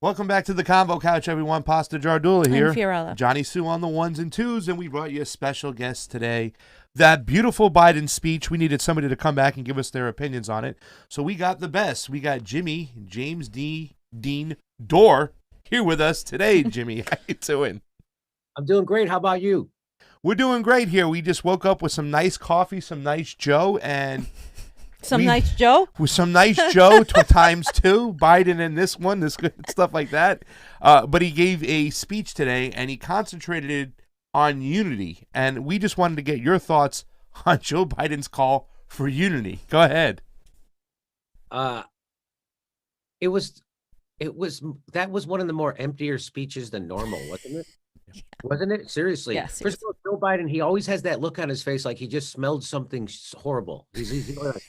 Welcome back to the Convo Couch, everyone. Pasta Jardula here. I'm Fiorella. Johnny Sue on the ones and twos, and we brought you a special guest today. That beautiful Biden speech, we needed somebody to come back and give us their opinions on it. So we got the best. We got James Dean Dore here with us today. Jimmy, how you doing? I'm doing great. How about you? We're doing great here. We just woke up with some nice coffee, some nice Joe, and nice Joe? With some nice Joe times two, Biden and this one, this good stuff like that. But he gave a speech today, and he concentrated on unity. And we just wanted to get your thoughts on Joe Biden's call for unity. Go ahead. It was that was one of the more emptier speeches than normal, wasn't it? Yeah. Wasn't it? Seriously. Yes. First of all, Joe Biden, he always has that look on his face like he just smelled something horrible. He's like,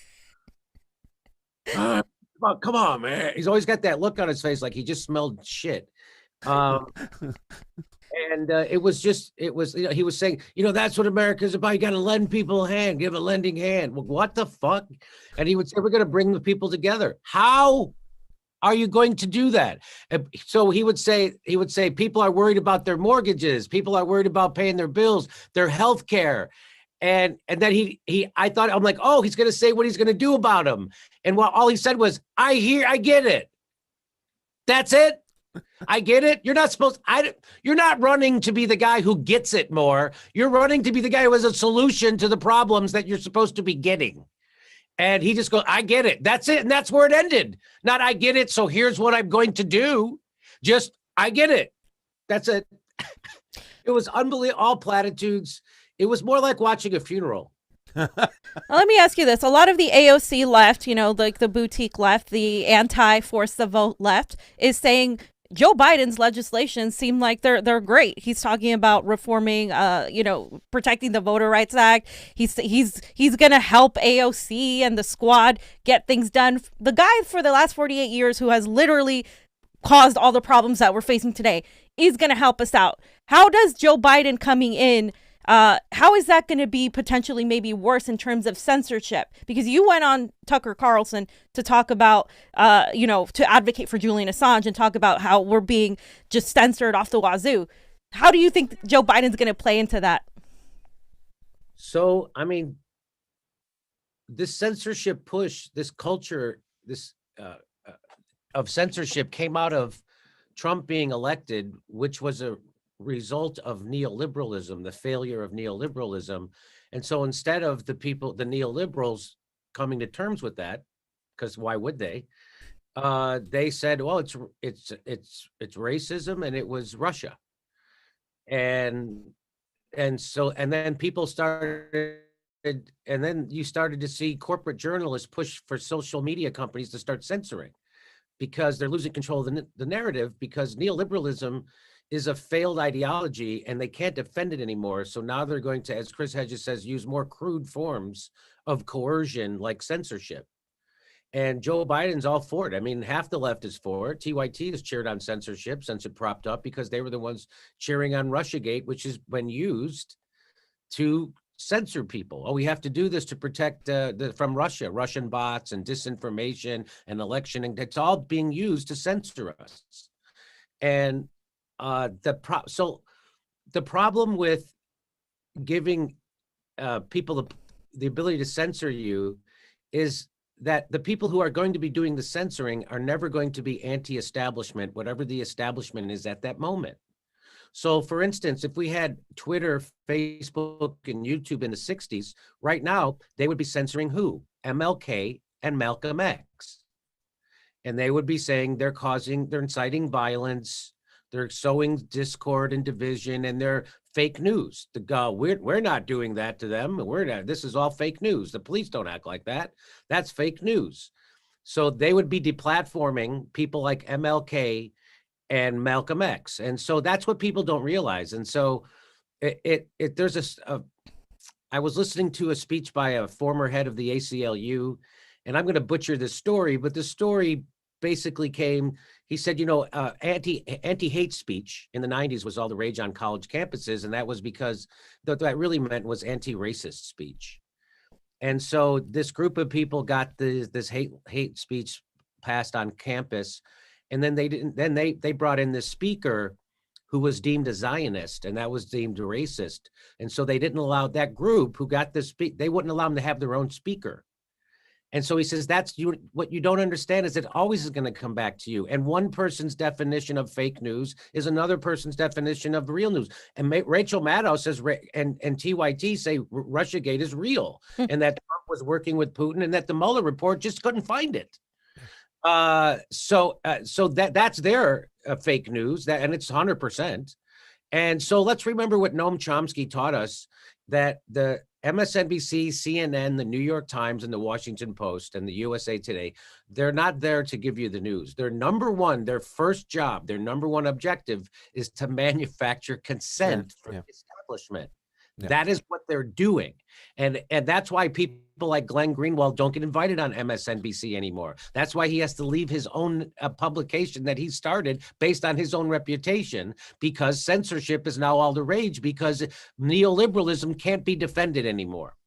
come on, man. He's always got that look on his face like he just smelled shit. And it was, he was saying, that's what America's about. You got to lend people a hand, give a lending hand. Well, what the fuck? And he would say, we're going to bring the people together. How are you going to do that? So he would say, people are worried about their mortgages. People are worried about paying their bills, their health care. And then I thought, I'm like, oh, he's going to say what he's going to do about them. And all he said was, I get it. That's it. I get it. You're not running to be the guy who gets it more. You're running to be the guy who has a solution to the problems that you're supposed to be getting. And he just goes, I get it. That's it. And that's where it ended. Not, I get it. So here's what I'm going to do. Just, I get it. That's it. It was unbelievable. All platitudes. It was more like watching a funeral. Well, let me ask you this. A lot of the AOC left, like the boutique left, the anti-force the vote left, is saying Joe Biden's legislation seem like they're great. He's talking about reforming, protecting the Voter Rights Act. He's going to help AOC and the squad get things done. The guy for the last 48 years who has literally caused all the problems that we're facing today is going to help us out. How does Joe Biden coming in, how is that going to be potentially maybe worse in terms of censorship? Because you went on Tucker Carlson to talk about, to advocate for Julian Assange and talk about how we're being just censored off the wazoo. How do you think Joe Biden's going to play into that? So, I mean, this censorship push, this culture, of censorship came out of Trump being elected, which was a result of neoliberalism, the failure of neoliberalism. And so instead of the neoliberals coming to terms with that, because why would they? They said, well, it's racism and it was Russia. And then people started, and then you started to see corporate journalists push for social media companies to start censoring because they're losing control of the narrative, because neoliberalism is a failed ideology and they can't defend it anymore. So now they're going to, as Chris Hedges says, use more crude forms of coercion like censorship. And Joe Biden's all for it. I mean, half the left is for it. TYT has cheered on censorship since it propped up because they were the ones cheering on Russiagate, which has been used to censor people. Oh, we have to do this to protect from Russian bots and disinformation and election. And it's all being used to censor us. And so the problem with giving people the ability to censor you is that the people who are going to be doing the censoring are never going to be anti-establishment, whatever the establishment is at that moment. So for instance, if we had Twitter, Facebook, and YouTube in the 60s, right now, they would be censoring who? MLK and Malcolm X. And they would be saying they're inciting violence, they're sowing discord and division, and they're fake news. We're not doing that to them. This is all fake news. The police don't act like that. That's fake news. So they would be deplatforming people like MLK and Malcolm X. And so that's what people don't realize. And so I was listening to a speech by a former head of the ACLU, and I'm going to butcher this story, but the story basically he said, anti-hate speech in the 90s was all the rage on college campuses. And that was because what that really meant was anti-racist speech. And so this group of people got this hate speech passed on campus. And then they brought in this speaker who was deemed a Zionist, and that was deemed a racist. And so they didn't allow that group who got this they wouldn't allow them to have their own speaker. And so he says, what you don't understand is it always is going to come back to you. And one person's definition of fake news is another person's definition of real news. And Rachel Maddow says, and TYT say Russiagate is real and that Trump was working with Putin and that the Mueller report just couldn't find it. So that's their fake news, and it's 100%. And so let's remember what Noam Chomsky taught us, that the MSNBC, CNN, the New York Times, and the Washington Post, and the USA Today, they're not there to give you the news. Their first job, their number one objective is to manufacture consent for the establishment. Yeah. That is what they're doing. And that's why people like Glenn Greenwald don't get invited on MSNBC anymore. That's why he has to leave his own publication that he started based on his own reputation, because censorship is now all the rage, because neoliberalism can't be defended anymore.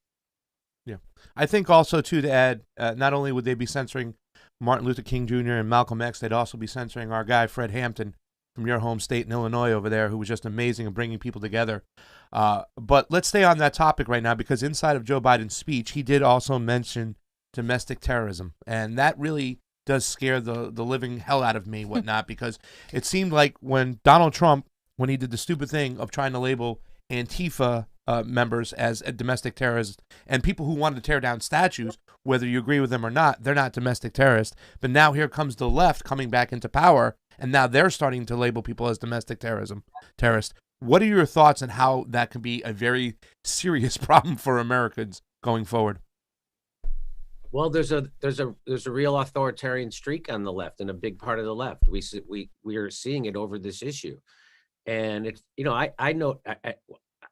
Yeah. I think also, too, to add, not only would they be censoring Martin Luther King Jr. and Malcolm X, they'd also be censoring our guy, Fred Hampton, from your home state in Illinois over there, who was just amazing in bringing people together. But let's stay on that topic right now, because inside of Joe Biden's speech, he did also mention domestic terrorism. And that really does scare the living hell out of me, whatnot, because it seemed like when Donald Trump, when he did the stupid thing of trying to label Antifa members as a domestic terrorist, and people who wanted to tear down statues, whether you agree with them or not, they're not domestic terrorists. But now here comes the left coming back into power, and now they're starting to label people as domestic terrorists. What are your thoughts on how that can be a very serious problem for Americans going forward? Well, there's a real authoritarian streak on the left, and a big part of the left. We are seeing it over this issue, and it's,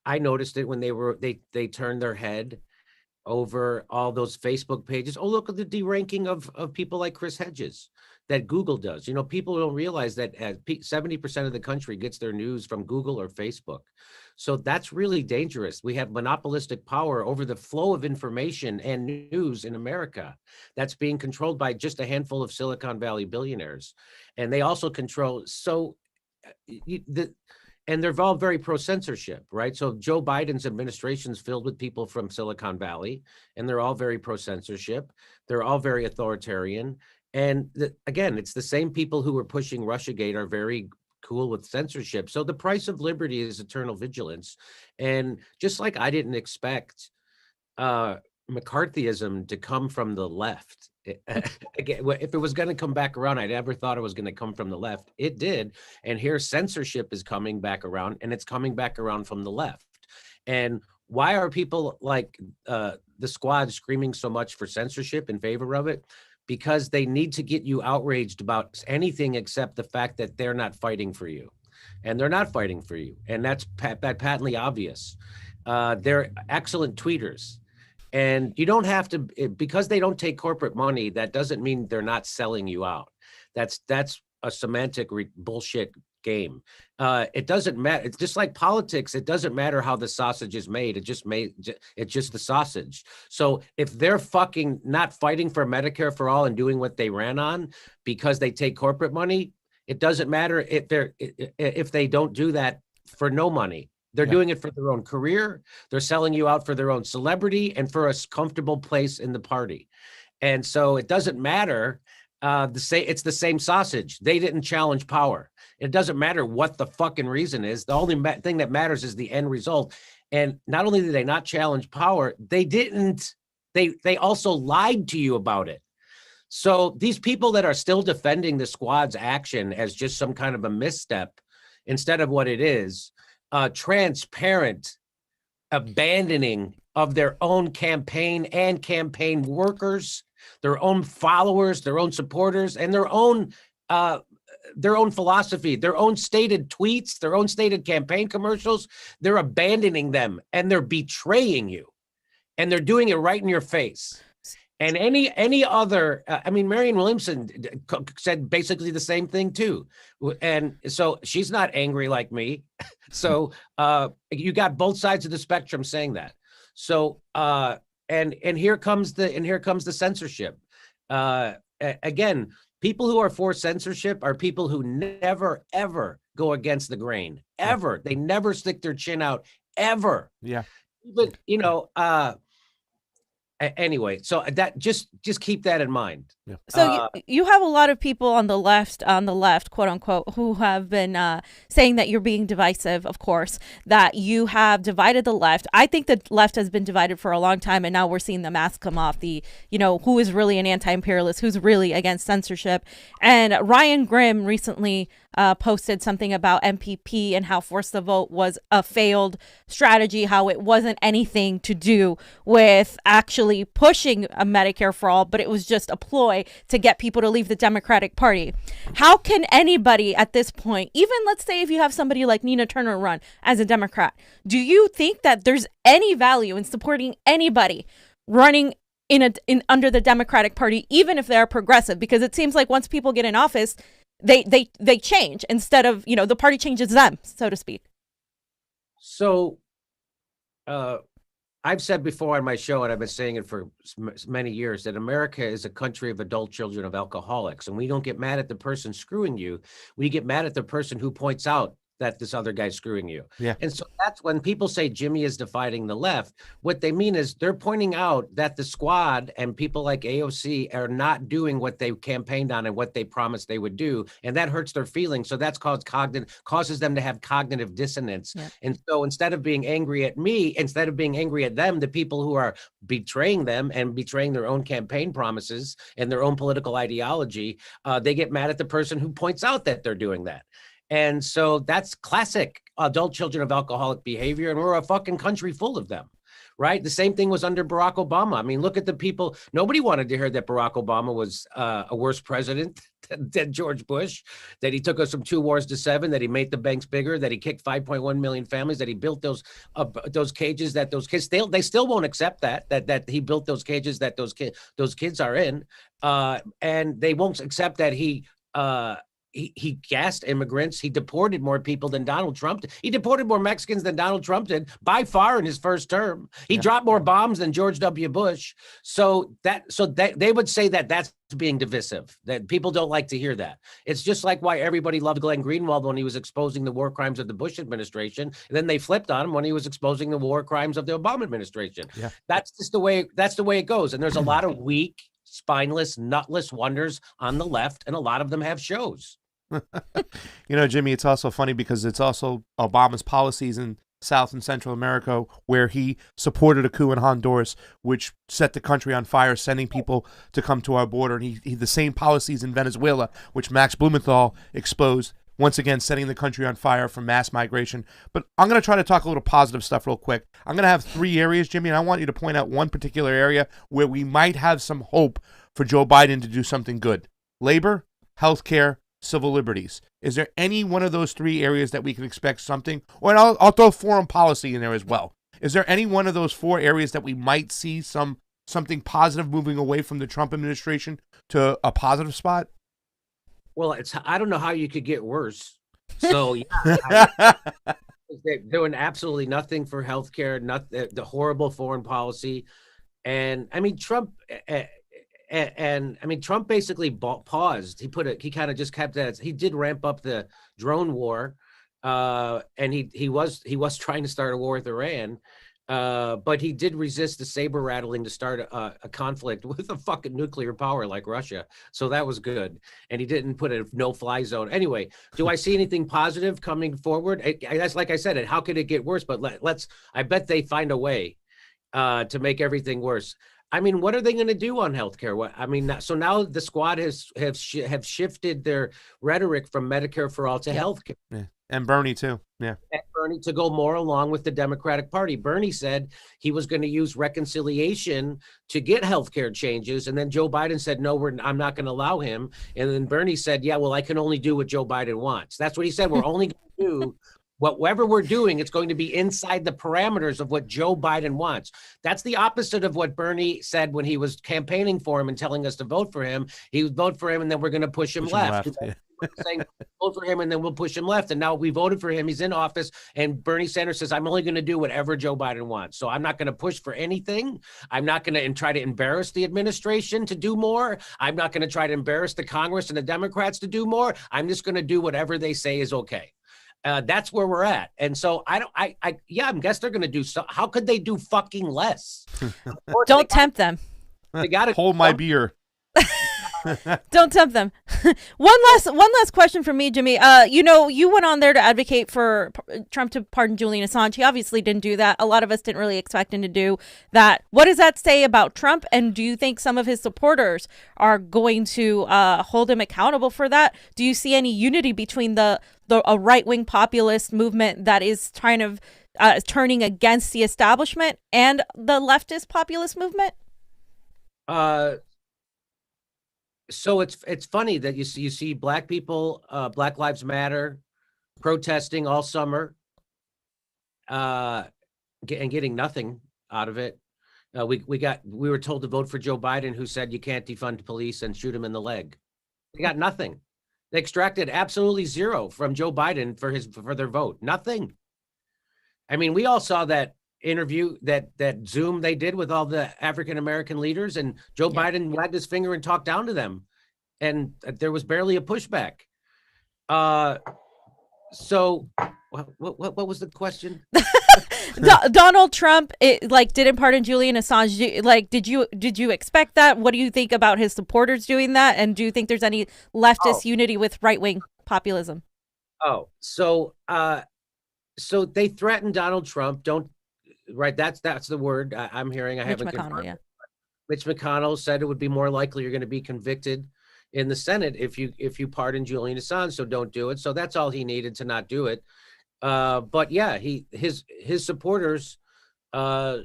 I noticed it when they turned their head over all those Facebook pages. Oh, look at the deranking of people like Chris Hedges that Google does. People don't realize that 70% of the country gets their news from Google or Facebook. So that's really dangerous. We have monopolistic power over the flow of information and news in America that's being controlled by just a handful of Silicon Valley billionaires. And they also control, and they're all very pro-censorship, right? So Joe Biden's administration is filled with people from Silicon Valley, and they're all very pro-censorship. They're all very authoritarian. And again, it's the same people who are pushing Russiagate are very cool with censorship. So the price of liberty is eternal vigilance. And just like I didn't expect McCarthyism to come from the left. Again, if it was going to come back around, I never thought it was going to come from the left. It did. And here censorship is coming back around, and it's coming back around from the left. And why are people like the Squad screaming so much for censorship in favor of it? Because they need to get you outraged about anything except the fact that they're not fighting for you. And they're not fighting for you. And that's patently obvious. They're excellent tweeters. And you don't have to, because they don't take corporate money, that doesn't mean they're not selling you out. That's a semantic bullshit game. It doesn't matter. It's just like politics. It doesn't matter how the sausage is made. It's just the sausage. So if they're fucking not fighting for Medicare for all and doing what they ran on because they take corporate money, it doesn't matter if they don't do that for no money. They're doing it for their own career. They're selling you out for their own celebrity and for a comfortable place in the party. And so it doesn't matter. It's the same sausage. They didn't challenge power. It doesn't matter what the fucking reason is. The only thing that matters is the end result. And not only did they not challenge power, they also lied to you about it. So these people that are still defending the Squad's action as just some kind of a misstep instead of what it is, transparent abandoning of their own campaign and campaign workers, their own followers, their own supporters, and their own philosophy, their own stated tweets, their own stated campaign commercials. They're abandoning them, and they're betraying you, and they're doing it right in your face. And any other, Marianne Williamson said basically the same thing too. And so she's not angry like me. So you got both sides of the spectrum saying that. So and here comes the censorship. Again, People who are for censorship are people who never, ever go against the grain, ever. They never stick their chin out, ever. Yeah. But, anyway, so that just keep that in mind. Yeah. So you have a lot of people on the left, quote unquote, who have been saying that you're being divisive, of course, that you have divided the left. I think the left has been divided for a long time, and now we're seeing the mask come off, who is really an anti-imperialist, who's really against censorship. And Ryan Grimm recently posted something about MPP and how force the vote was a failed strategy, how it wasn't anything to do with actually pushing a Medicare for all, but it was just a ploy to get people to leave the Democratic Party. How can anybody at this point, even let's say if you have somebody like Nina Turner run as a Democrat, do you think that there's any value in supporting anybody running in under the Democratic Party, even if they're progressive? Because it seems like once people get in office, they change instead of, the party changes them, so to speak. So I've said before on my show, and I've been saying it for many years, that America is a country of adult children of alcoholics. And we don't get mad at the person screwing you. We get mad at the person who points out that this other guy's screwing you. Yeah. And so that's when people say Jimmy is dividing the left. What they mean is they're pointing out that the squad and people like AOC are not doing what they campaigned on and what they promised they would do. And that hurts their feelings. So that's causes them to have cognitive dissonance. Yeah. And so instead of being angry at me, instead of being angry at them, the people who are betraying them and betraying their own campaign promises and their own political ideology, they get mad at the person who points out that they're doing that. And so that's classic adult children of alcoholic behavior. And we're a fucking country full of them, right? The same thing was under Barack Obama. I mean, look at the people. Nobody wanted to hear that Barack Obama was a worse president than George Bush, that he took us from 2 wars to 7, that he made the banks bigger, that he kicked 5.1 million families, that he built those cages that those kids, they still won't accept that he built those cages that those kids are in. And they won't accept that he gassed immigrants. He deported more people than Donald Trump did. He deported more Mexicans than Donald Trump did by far in his first term. He dropped more bombs than George W. Bush. So they would say that that's being divisive, that people don't like to hear that. It's just like why everybody loved Glenn Greenwald when he was exposing the war crimes of the Bush administration. And then they flipped on him when he was exposing the war crimes of the Obama administration. Yeah. That's the way it goes. And there's a lot of weak, spineless, nutless wonders on the left, and a lot of them have shows. Jimmy, it's also funny because it's also Obama's policies in South and Central America where he supported a coup in Honduras, which set the country on fire, sending people to come to our border. And he the same policies in Venezuela, which Max Blumenthal exposed, once again setting the country on fire for mass migration. But I'm going to try to talk a little positive stuff real quick. I'm going to have 3 areas, Jimmy, and I want you to point out one particular area where we might have some hope for Joe Biden to do something good. Labor, healthcare, civil liberties. Is there any one of those 3 areas that we can expect something? Or I'll throw foreign policy in there as well. Is there any one of those 4 areas that we might see something positive moving away from the Trump administration to a positive spot? Well, I don't know how you could get worse. So yeah, they're doing absolutely nothing for healthcare, the horrible foreign policy. And I mean, Trump Trump basically paused. He kind of just kept that. He did ramp up the drone war, and he was trying to start a war with Iran, but he did resist the saber rattling to start a conflict with a fucking nuclear power like Russia. So that was good. And he didn't put a no-fly zone. Anyway, do I see anything positive coming forward? That's like I said. How could it get worse? But I bet they find a way to make everything worse. I mean, what are they going to do on healthcare? So now the squad have shifted their rhetoric from Medicare for all to healthcare. Yeah. And Bernie too. Yeah. And Bernie to go more along with the Democratic Party. Bernie said he was going to use reconciliation to get healthcare changes. And then Joe Biden said, no, I'm not going to allow him. And then Bernie said, yeah, well, I can only do what Joe Biden wants. That's what he said. We're only going to do whatever we're doing, it's going to be inside the parameters of what Joe Biden wants. That's the opposite of what Bernie said when he was campaigning for him and telling us to vote for him. He would vote for him, and then we're going to push him left. Yeah. saying vote for him and then we'll push him left. And now we voted for him. He's in office. And Bernie Sanders says, I'm only going to do whatever Joe Biden wants. So I'm not going to push for anything. I'm not going to try to embarrass the administration to do more. I'm not going to try to embarrass the Congress and the Democrats to do more. I'm just going to do whatever they say is okay. That's where we're at. And so I guess they're going to do so. How could they do fucking less? Don't tempt them. They got to hold my beer. Don't tempt them. One last question from me, Jimmy. You went on there to advocate for Trump to pardon Julian Assange. He obviously didn't do that. A lot of us didn't really expect him to do that. What does that say about Trump? And do you think some of his supporters are going to hold him accountable for that? Do you see any unity between a right-wing populist movement that is kind of turning against the establishment and the leftist populist movement? So it's funny that you see black people, Black Lives Matter, protesting all summer, and getting nothing out of it. We were told to vote for Joe Biden, who said you can't defund police and shoot him in the leg. They got nothing. They extracted absolutely zero from Joe Biden for their vote. Nothing. I mean, we all saw that interview, that Zoom they did with all the African American leaders, and Joe Biden wagged his finger and talked down to them, and there was barely a pushback. So what was the question? Donald Trump didn't pardon Julian Assange. Did you expect that? What do you think about his supporters doing that? And do you think there's any leftist unity with right-wing populism? So they threatened Donald Trump. That's the word I'm hearing. I haven't confirmed. Yeah. Mitch McConnell said it would be more likely you're going to be convicted in the Senate if you pardon Julian Assange. So don't do it. So that's all he needed to not do it. But yeah, his supporters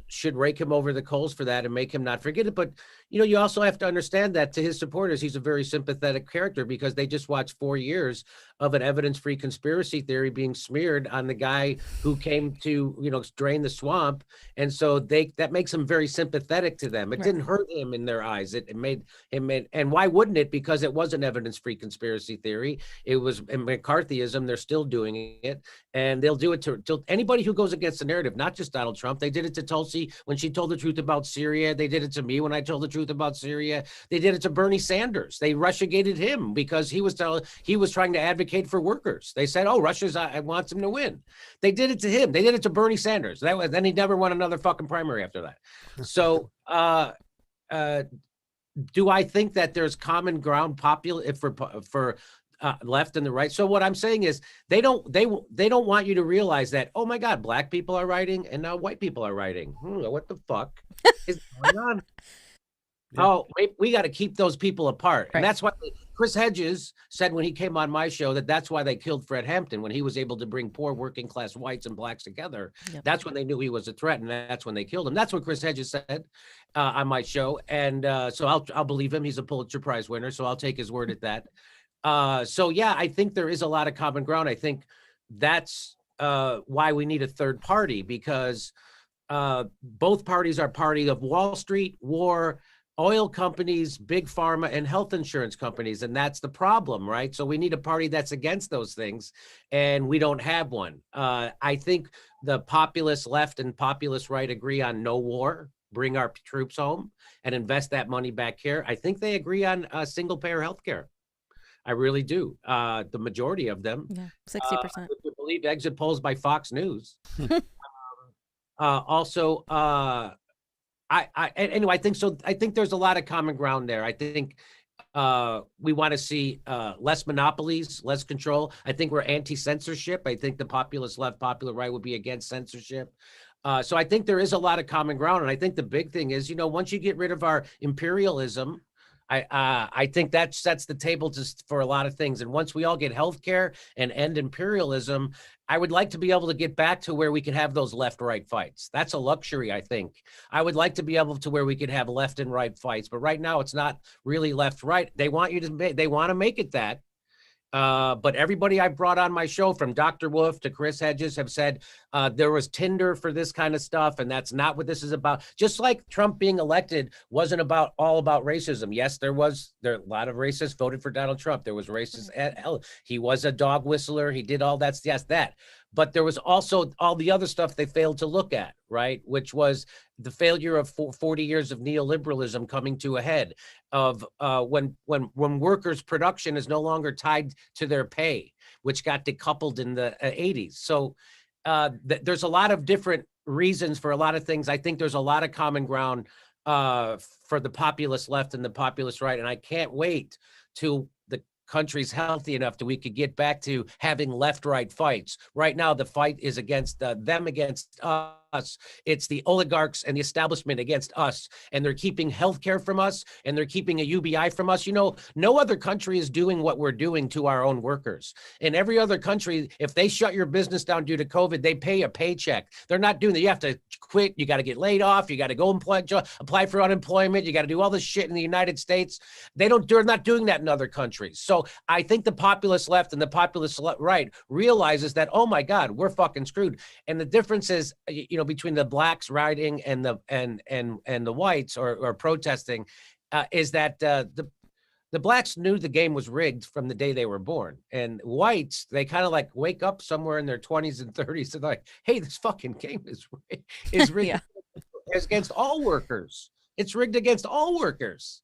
should rake him over the coals for that and make him not forget it. But you also have to understand that to his supporters, he's a very sympathetic character because they just watched 4 years of an evidence-free conspiracy theory being smeared on the guy who came to, drain the swamp. And so that makes him very sympathetic to them. It didn't hurt him in their eyes. It made him, and why wouldn't it? Because it was an evidence-free conspiracy theory. It was McCarthyism. They're still doing it. And they'll do it to anybody who goes against the narrative, not just Donald Trump. They did it to Tulsi when she told the truth about Syria. They did it to me when I told the truth about Syria. They did it to Bernie Sanders. They Russiagated him because he was trying to advocate for workers. They said, "Oh, Russia's wants him to win." They did it to him. They did it to Bernie Sanders. Then he never won another fucking primary after that. So, do I think that there's common ground for left and the right? So what I'm saying is they don't want you to realize that, oh my God, black people are writing and now white people are writing. What the fuck is going on? Oh, we got to keep those people apart. Right. And that's why Chris Hedges said when he came on my show that's why they killed Fred Hampton, when he was able to bring poor working class whites and blacks together. Yep. That's when they knew he was a threat, and that's when they killed him. That's what Chris Hedges said on my show. And so I'll believe him. He's a Pulitzer Prize winner, so I'll take his word at that. So yeah, I think there is a lot of common ground. I think that's why we need a third party, because both parties are party of Wall Street, war, oil companies, big pharma, and health insurance companies. And that's the problem, right? So we need a party that's against those things, and we don't have one. I think the populist left and populist right agree on no war, bring our troops home, and invest that money back here. I think they agree on single-payer healthcare. I really do. The majority of them. Yeah, 60%. If you believe exit polls by Fox News. Anyway, I think so. I think there's a lot of common ground there. I think we want to see less monopolies, less control. I think we're anti-censorship. I think the populist left, popular right would be against censorship. So I think there is a lot of common ground. And I think the big thing is, once you get rid of our imperialism, I think that sets the table for a lot of things. And once we all get healthcare and end imperialism, I would like to be able to get back to where we can have those left-right fights. That's a luxury, I think. I would like to be able to where we could have left and right fights, but right now it's not really left-right. They want to make it that. But everybody I brought on my show, from Dr. Wolf to Chris Hedges, have said there was Tinder for this kind of stuff, and that's not what this is about. Just like Trump being elected wasn't all about racism. Yes, there a lot of racists voted for Donald Trump. There was racist. He was a dog whistler. He did all that. Yes, that. But there was also all the other stuff they failed to look at, right? Which was the failure of 40 years of neoliberalism coming to a head, of when workers' production is no longer tied to their pay, which got decoupled in the 80s. So there's a lot of different reasons for a lot of things. I think there's a lot of common ground for the populist left and the populist right. And I can't wait till the country's healthy enough that we could get back to having left-right fights. Right now, the fight is against them against us. It's the oligarchs and the establishment against us, and they're keeping healthcare from us, and they're keeping a UBI from us. You know, no other country is doing what we're doing to our own workers. In every other country, if they shut your business down due to COVID, they pay a paycheck. They're not doing that. You have to quit. You got to get laid off. You got to go apply for unemployment. You got to do all this shit in the United States. They're not doing that in other countries. So I think the populist left and the populist right realizes that, oh my God, we're fucking screwed. And the difference is, you know, between the blacks rioting and the whites or protesting, is that the blacks knew the game was rigged from the day they were born, and whites, they kind of like wake up somewhere in their 20s and 30s and they're like, hey, this fucking game is rigged. Yeah. It's against all workers. It's rigged against all workers.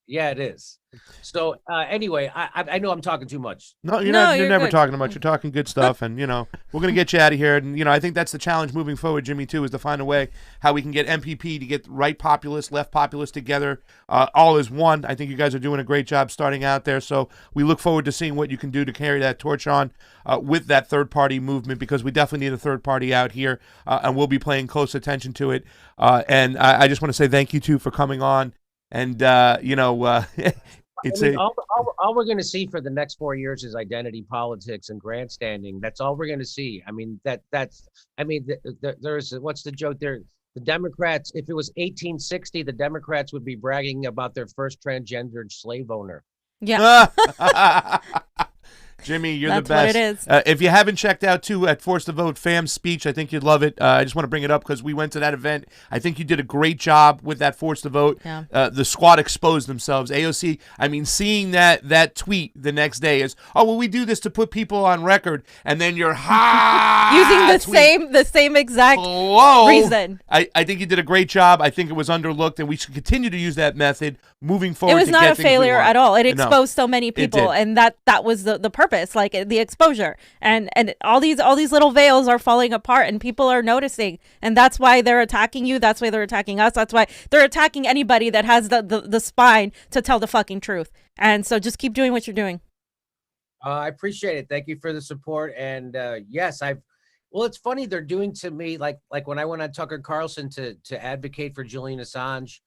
Yeah, it is. So anyway, I know I'm talking too much. No, you're not. You're never good. talking much. You're talking good stuff, and you know we're gonna get you out of here. And you know I think that's the challenge moving forward, Jimmy, too, is to find a way how we can get MPP to get right populist, left populist together, all as one. I think you guys are doing a great job starting out there. So we look forward to seeing what you can do to carry that torch on with that third party movement, because we definitely need a third party out here, and we'll be paying close attention to it. And I just want to say thank you too for coming on. And you know. All we're going to see for the next 4 years is identity politics and grandstanding. That's all we're going to see. I mean, there's what's the joke there? The Democrats, if it was 1860, the Democrats would be bragging about their first transgendered slave owner. Yeah. Jimmy, you're That's the best. what it is. If you haven't checked out, too, at Force the Vote Fam's speech, I think you'd love it. I just want to bring it up because we went to that event. I think you did a great job with that Force the Vote. Yeah. The squad exposed themselves. AOC, I mean, seeing that tweet the next day is, oh, well, we do this to put people on record, and then you're using the same exact reason. I think you did a great job. I think it was underlooked, and we should continue to use that method moving forward. It was not a failure at all. It exposed so many people, and that was the purpose. Like the exposure, and all these little veils are falling apart, and people are noticing, and that's why they're attacking you. That's why they're attacking us. That's why they're attacking anybody that has the spine to tell the fucking truth. And so just keep doing what you're doing. I appreciate it. Thank you for the support. And yes, well, it's funny they're doing to me like when I went on Tucker Carlson to advocate for Julian Assange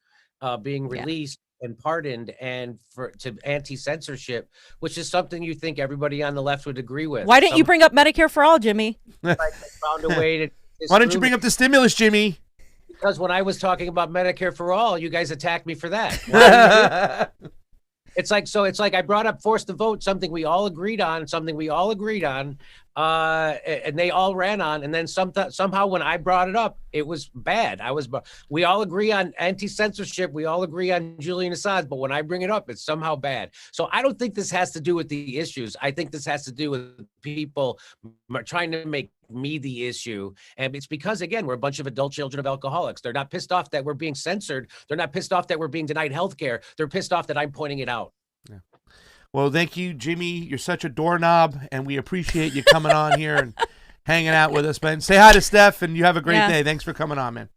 being released and pardoned, and to anti-censorship, which is something you think everybody on the left would agree with. Why didn't you bring up Medicare for all, Jimmy? Like they found a way to. Why don't you bring up the stimulus, Jimmy? Because when I was talking about Medicare for all, you guys attacked me for that. It's like I brought up Force the Vote, something we all agreed on, and they all ran on, and then somehow when I brought it up, it was bad. We all agree on anti-censorship, we all agree on Julian Assange, but when I bring it up, it's somehow bad. So I don't think this has to do with the issues. I think this has to do with people trying to make me the issue, and it's because, again, we're a bunch of adult children of alcoholics. They're not pissed off that we're being censored. They're not pissed off that we're being denied health care. They're pissed off that I'm pointing it out. Yeah. Well, thank you, Jimmy. You're such a doorknob, and we appreciate you coming on here and hanging out with us, man. Say hi to Steph, and you have a great day. Thanks for coming on, man.